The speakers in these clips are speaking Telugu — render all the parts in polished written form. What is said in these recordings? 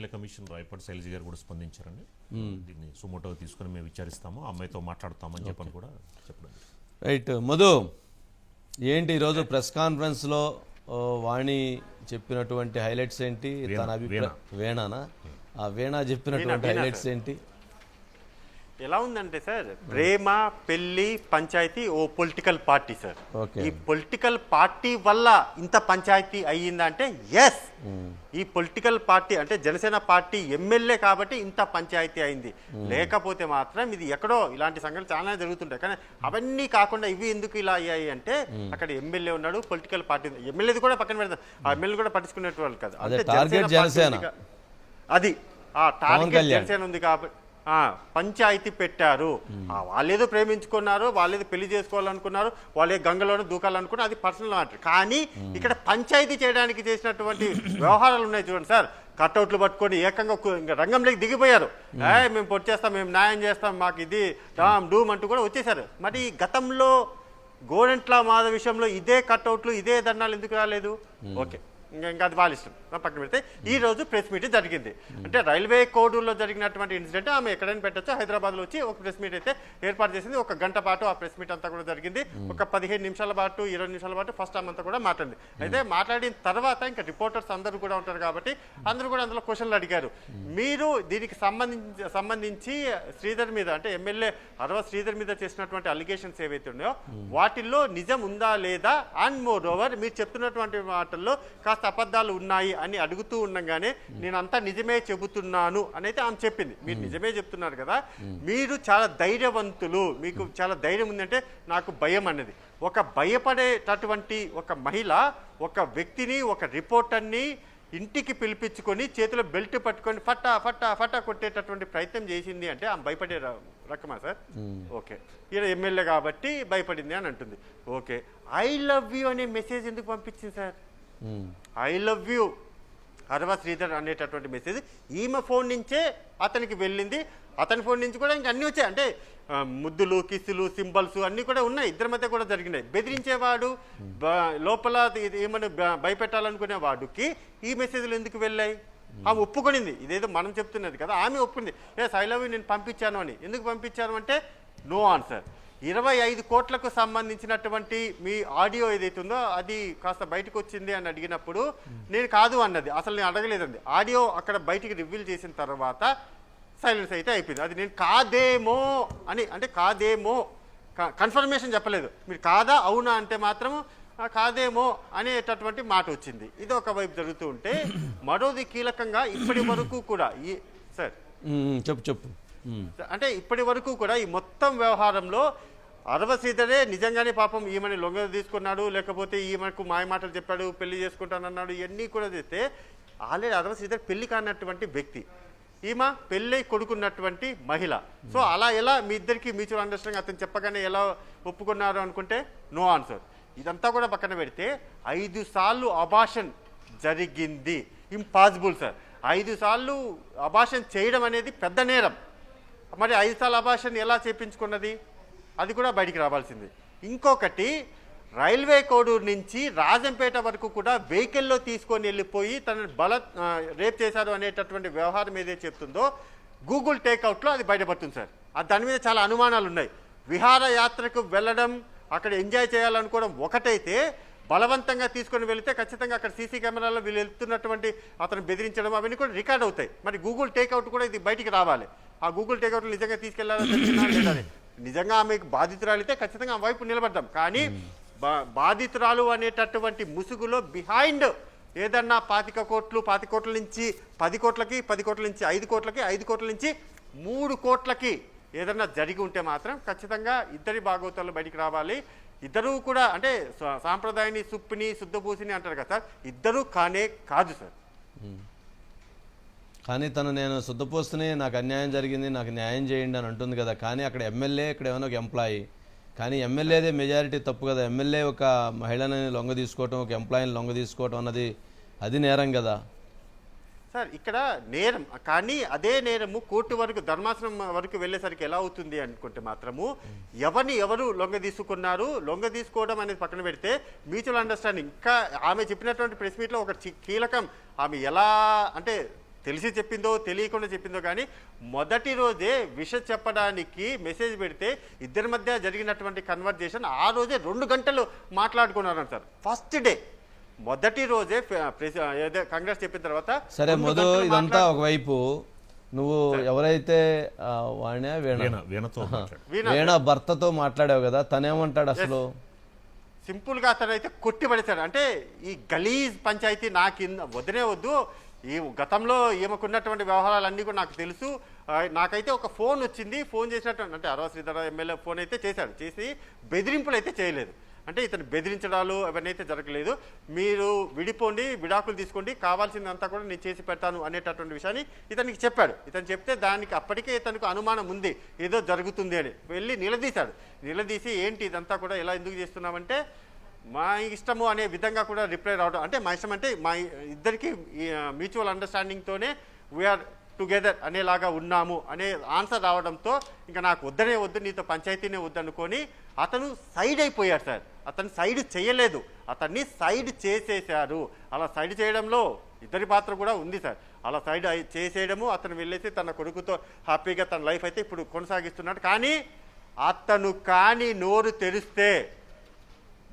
కమిషన్ రాయపాటి శైలజ గారు కూడా స్పందించారండి. దీన్ని సుమోటోగా తీసుకొని మేము విచారిస్తాము, అమ్మాయితో మాట్లాడతామని చెప్పని కూడా చెప్పడం. రైట్ మధు, ఏంటి ఈరోజు ప్రెస్ కాన్ఫరెన్స్లో వాణి చెప్పినటువంటి హైలైట్స్ ఏంటి? తన అభిప్రాయం వేణానా? ఆ వేణా చెప్పినటువంటి హైలైట్స్ ఏంటి? ఎలా ఉందంటే సార్, ప్రేమ పెళ్లి పంచాయతీ ఓ పొలిటికల్ పార్టీ సార్. ఈ పొలిటికల్ పార్టీ వల్ల ఇంత పంచాయతీ అయ్యిందంటే ఎస్, ఈ పొలిటికల్ పార్టీ అంటే జనసేన పార్టీ ఎమ్మెల్యే కాబట్టి ఇంత పంచాయతీ అయింది. లేకపోతే మాత్రం ఇది ఎక్కడో ఇలాంటి సంఘటనలు చాలా జరుగుతుంటాయి. కానీ అవన్నీ కాకుండా ఇవి ఎందుకు ఇలా అయ్యాయి అంటే అక్కడ ఎమ్మెల్యే ఉన్నాడు, పొలిటికల్ పార్టీ, ఎమ్మెల్యేది కూడా పక్కన పెడతాం, ఆ ఎమ్మెల్యే కూడా పట్టించుకునేటువంటి కాదు. అంటే అది ఆ టార్గెట్ జనసేన ఉంది కాబట్టి పంచాయతీ పెట్టారు. వాళ్ళేదో ప్రేమించుకున్నారు, వాళ్ళేదో పెళ్లి చేసుకోవాలనుకున్నారు, వాళ్ళే గంగలోనే దూకాలనుకున్నారు, అది పర్సనల్ మ్యాటర్. కానీ ఇక్కడ పంచాయతీ చేయడానికి చేసినటువంటి వ్యవహారాలు ఉన్నాయి చూడండి సార్. కట్అవుట్లు పట్టుకొని ఏకంగా రంగంలోకి దిగిపోయారు. మేము పొట్టి చేస్తాం, మేము న్యాయం చేస్తాం, మాకు ఇది డూమ్ అంటూ కూడా వచ్చేసారు. మరి గతంలో గోరంట్ల మాధవ్ విషయంలో ఇదే కట్అవుట్లు ఇదే దండాలు ఎందుకు రాలేదు? ఓకే, ఇంకా అది వాళ్ళ ఇష్టం, పక్కన పెడితే ఈ రోజు ప్రెస్ మీట్ జరిగింది. అంటే రైల్వే కోడూరులో జరిగినటువంటి ఇన్సిడెంట్ ఆమె ఎక్కడైనా పెట్టచ్చు, హైదరాబాద్లో వచ్చి ఒక ప్రెస్ మీట్ అయితే ఏర్పాటు చేసింది. ఒక గంట పాటు ఆ ప్రెస్ మీట్ అంతా కూడా జరిగింది. ఒక 15 నిమిషాల పాటు 20 నిమిషాల పాటు ఫస్ట్ ఆమె అంతా కూడా మాట్లాడింది. అయితే మాట్లాడిన తర్వాత ఇంకా రిపోర్టర్స్ అందరూ కూడా ఉంటారు కాబట్టి అందరూ కూడా అందులో క్వశ్చన్లు అడిగారు. మీరు దీనికి సంబంధించి శ్రీధర్ మీద, అంటే ఎమ్మెల్యే అరవ శ్రీధర్ మీద చేసినటువంటి అలిగేషన్స్ ఏవైతే ఉన్నాయో వాటిల్లో నిజం ఉందా లేదా, అండ్ మోర్ ఓవర్ మీరు చెప్తున్నటువంటి మాటల్లో కాస్త అబద్ధాలు ఉన్నాయి అని అడుగుతూ ఉండగానే నేనంతా నిజమే చెబుతున్నాను అని అయితే ఆమె చెప్పింది. మీరు నిజమే చెప్తున్నారు కదా, మీరు చాలా ధైర్యవంతులు, మీకు చాలా ధైర్యం ఉందంటే నాకు భయం అన్నది. ఒక భయపడేటటువంటి ఒక మహిళ ఒక వ్యక్తిని, ఒక రిపోర్టర్ని ఇంటికి పిలిపించుకొని చేతిలో బెల్ట్ పట్టుకొని ఫట్టా ఫట్టా ఫట్టా కొట్టేటటువంటి ప్రయత్నం చేసింది అంటే ఆమె భయపడే రకమా సార్? ఓకే, ఈయన ఎమ్మెల్యే కాబట్టి భయపడింది అని అంటుంది. ఓకే, ఐ లవ్ యూ అనే మెసేజ్ ఎందుకు పంపించింది సార్? ఐ లవ్ యూ అరవ శ్రీధర్ అనేటటువంటి మెసేజ్ ఈమె ఫోన్ నుంచే అతనికి వెళ్ళింది. అతని ఫోన్ నుంచి కూడా ఇంకా అన్నీ వచ్చాయి. అంటే ముద్దులు, కిస్సులు, సింబల్స్ అన్నీ కూడా ఉన్నాయి, ఇద్దరి మధ్య కూడా జరిగినాయి. బెదిరించేవాడు, లోపల ఏమని భయపెట్టాలనుకునే వాడికి ఈ మెసేజ్లు ఎందుకు వెళ్ళాయి? ఆమె ఒప్పుకొనింది, ఇదేదో మనం చెప్తున్నది కదా, ఆమె ఒప్పుకుంది. ఐ లవ్ యూ నేను పంపించాను అని. ఎందుకు పంపించాను అంటే నో ఆన్సర్. 25 కోట్లకు సంబంధించినటువంటి మీ ఆడియో ఏదైతే ఉందో అది కాస్త బయటకు వచ్చింది అని అడిగినప్పుడు నేను కాదు అన్నది, అసలు నేను అడగలేదండి. ఆడియో అక్కడ బయటికి రివీల్ చేసిన తర్వాత సైలెన్స్ అయితే అయిపోయింది. అది నేను కాదేమో అని, అంటే కాదేమో కన్ఫర్మేషన్ చెప్పలేదు. మీరు కాదా అవునా అంటే మాత్రము కాదేమో అనేటటువంటి మాట వచ్చింది. ఇది ఒక వైపు జరుగుతూ ఉంటే మరోది కీలకంగా ఇప్పటి వరకు కూడా ఈ సార్ చెప్పు అంటే ఇప్పటి వరకు కూడా ఈ మొత్తం వ్యవహారంలో అరవ శ్రీధరే నిజంగానే పాపం ఈమెని లొంగ తీసుకున్నాడు, లేకపోతే ఈమెకు మాయమాటలు చెప్పాడు, పెళ్లి చేసుకుంటానన్నాడు, ఇవన్నీ కూడా చేస్తే ఆల్రెడీ అరవ శ్రీధర్ పెళ్లి కానటువంటి వ్యక్తి, ఈమె పెళ్ళై కొడుకున్నటువంటి మహిళ. సో అలా ఎలా మీ ఇద్దరికి మ్యూచువల్ అండర్స్టాండింగ్ అతను చెప్పగానే ఎలా ఒప్పుకున్నారు అనుకుంటే నో ఆన్సర్. ఇదంతా కూడా పక్కన పెడితే 5 సార్లు అబార్షన్ జరిగింది, ఇంపాసిబుల్ సార్. 5 సార్లు అబార్షన్ చేయడం అనేది పెద్ద నేరం. మరి 5 సార్లు అబార్షన్ ఎలా చేయించుకున్నది అది కూడా బయటికి రావాల్సింది. ఇంకొకటి, రైల్వే కోడూరు నుంచి రాజంపేట వరకు కూడా వెహికల్లో తీసుకొని వెళ్ళిపోయి తనని రేప్ చేశారు అనేటటువంటి వ్యవహారం ఏదైతే చెప్తుందో గూగుల్ టేక్అవుట్లో అది బయటపడుతుంది సార్. దాని మీద చాలా అనుమానాలు ఉన్నాయి. విహారయాత్రకు వెళ్ళడం, అక్కడ ఎంజాయ్ చేయాలనుకోవడం ఒకటైతే, బలవంతంగా తీసుకొని వెళితే ఖచ్చితంగా అక్కడ సీసీ కెమెరాలో వీళ్ళు వెళ్తున్నటువంటి అతను బెదిరించడం అవన్నీ కూడా రికార్డ్ అవుతాయి. మరి గూగుల్ టేక్అవుట్ కూడా ఇది బయటికి రావాలి. ఆ గూగుల్ టేక్అవుట్ నిజంగా తీసుకెళ్లాలని నిజంగా ఆమెకు బాధితురాలితే ఖచ్చితంగా ఆ వైపు నిలబడ్డాం. కానీ బాధితురాలు అనేటటువంటి ముసుగులో బిహైండ్ ఏదన్నా 25 కోట్ల నుంచి 10 కోట్లకి, 10 కోట్ల నుంచి 5 కోట్లకి, 5 కోట్ల నుంచి 3 కోట్లకి ఏదన్నా జరిగి ఉంటే మాత్రం ఖచ్చితంగా ఇద్దరి భాగవతాలు బయటికి రావాలి. ఇద్దరూ కూడా అంటే సాంప్రదాయాన్ని సుప్పిని శుద్ధపూసిని అంటారు కదా సార్, ఇద్దరూ కాదు సార్. కానీ తను నేను శుద్ధపోస్తుని, నాకు అన్యాయం జరిగింది, నాకు న్యాయం చేయండి అని అంటుంది కదా. కానీ అక్కడ ఎమ్మెల్యే, ఇక్కడ ఏమైనా ఒక ఎంప్లాయీ. కానీ ఎమ్మెల్యేదే మెజారిటీ తప్పు కదా. ఎమ్మెల్యే ఒక మహిళని లొంగ తీసుకోవటం, ఒక ఎంప్లాయీని లొంగ తీసుకోవటం అన్నది అది నేరం కదా సార్. ఇక్కడ నేరం, కానీ అదే నేరము కోర్టు వరకు, ధర్మాసనం వరకు వెళ్ళేసరికి ఎలా అవుతుంది అనుకుంటే మాత్రము ఎవరు లొంగ తీసుకున్నారు, లొంగ తీసుకోవడం అనేది పక్కన పెడితే మ్యూచువల్ అండర్స్టాండింగ్. ఇంకా ఆమె చెప్పినటువంటి ప్రెస్ మీట్లో ఒక కీలకం, ఆమె ఎలా అంటే తెలిసి చెప్పిందో తెలియకుండా చెప్పిందో కానీ మొదటి రోజే చెప్పడానికి మెసేజ్ పెడితే ఇద్దరి మధ్య జరిగినటువంటి కన్వర్జేషన్ ఆ రోజే 2 గంటలు మాట్లాడుకున్నారంట సార్. ఫస్ట్ డే మొదటి రోజే కాంగ్రెస్ చెప్పిన తర్వాత సరే 2 మొదలు గంటలు ఇదంతా ఒకవైపు నువ్వు ఎవరైతే వాణ్య వీణతో వీణ భర్తతో మాట్లాడావు కదా, తనేమంటాడు అసలు? సింపుల్ గా అతనైతే కొట్టి పడేశాడు. అంటే ఈ గలీజ్ పంచాయతీ నాకు వద్దనే వద్దు, ఈ గతంలో ఈమెకున్నటువంటి వ్యవహారాలన్నీ కూడా నాకు తెలుసు. నాకైతే ఒక ఫోన్ వచ్చింది, ఫోన్ చేసినట్టు అంటే అరవ శ్రీధర ఎమ్మెల్యే ఫోన్ అయితే చేశాడు, చేసి బెదిరింపులు అయితే చేయలేదు. అంటే ఇతను బెదిరించడాలు అవన్నీ అయితే జరగలేదు. మీరు విడిపోండి, విడాకులు తీసుకోండి, కావాల్సిందంతా కూడా నేను చేసి పెడతాను అనేటటువంటి విషయాన్ని ఇతనికి చెప్పాడు. ఇతను చెప్తే దానికి అప్పటికే ఇతనికి అనుమానం ఉంది ఏదో జరుగుతుంది అని. వెళ్ళి నిలదీశాడు. నిలదీసి ఏంటి ఇదంతా కూడా ఎలా ఎందుకు చేస్తున్నామంటే మా ఇష్టము అనే విధంగా కూడా రిప్లై రావడం. అంటే మా ఇష్టం అంటే మా ఇద్దరికి మ్యూచువల్ అండర్స్టాండింగ్తోనే వీఆర్ టుగెదర్ అనేలాగా ఉన్నాము అనే ఆన్సర్ రావడంతో ఇంకా నాకు వద్దనే వద్దు, నీతో పంచాయతీనే వద్దు అనుకొని అతను సైడ్ అయిపోయాడు సార్. అతను సైడ్ చేయలేదు, అతన్ని సైడ్ చేసేశారు. అలా సైడ్ చేయడంలో ఇద్దరి పాత్ర కూడా ఉంది సార్. అలా సైడ్ చేసేయడము, అతను వెళ్ళేసి తన కొడుకుతో హ్యాపీగా తన లైఫ్ అయితే ఇప్పుడు కొనసాగిస్తున్నాడు. కానీ అతను నోరు తెరిస్తే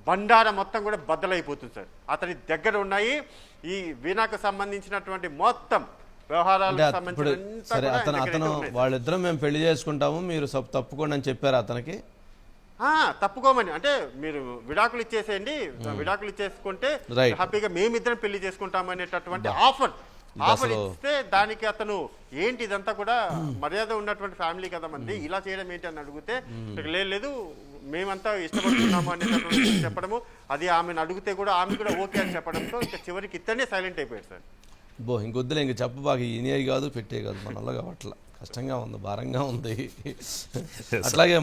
బండారం మొత్తం కూడా బద్దలైపోతుంది సార్. అతని దగ్గర ఉన్నాయి ఈ వీణాకు సంబంధించినటువంటి మొత్తం వ్యవహారాలకు సరే, అతను వాళ్ళిద్దరం మేము పెళ్లి చేసుకుంటాము, మీరు తప్పుకోండి అని చెప్పారు అతనికి. తప్పుకోమని అంటే మీరు విడాకులు ఇచ్చేసేయండి, విడాకులు ఇచ్చేసుకుంటే హ్యాపీగా మేమిద్దరం పెళ్లి చేసుకుంటామనేటటువంటి ఆఫర్ ఇస్తే దానికి అతను ఏంటి ఇదంతా కూడా మర్యాద ఉన్నటువంటి ఫ్యామిలీ కదా మంది, ఇలా చేయడం ఏంటి అని అడిగితే లేదు మేమంతా ఇష్టపడుతున్నాము అనేటటువంటి చెప్పడము, అది ఆమెను అడిగితే కూడా ఆమె కూడా ఓకే అని చెప్పడంతో ఇంకా చివరికి ఇతనే సైలెంట్ అయిపోయాడు సార్. ఇంకొద్దులే, ఇంక చెప్పు బాగా ఈయనే కాదు పెట్టే కాదు మనలో కావట్లా, కష్టంగా ఉంది, భారంగా ఉంది. అట్లాగే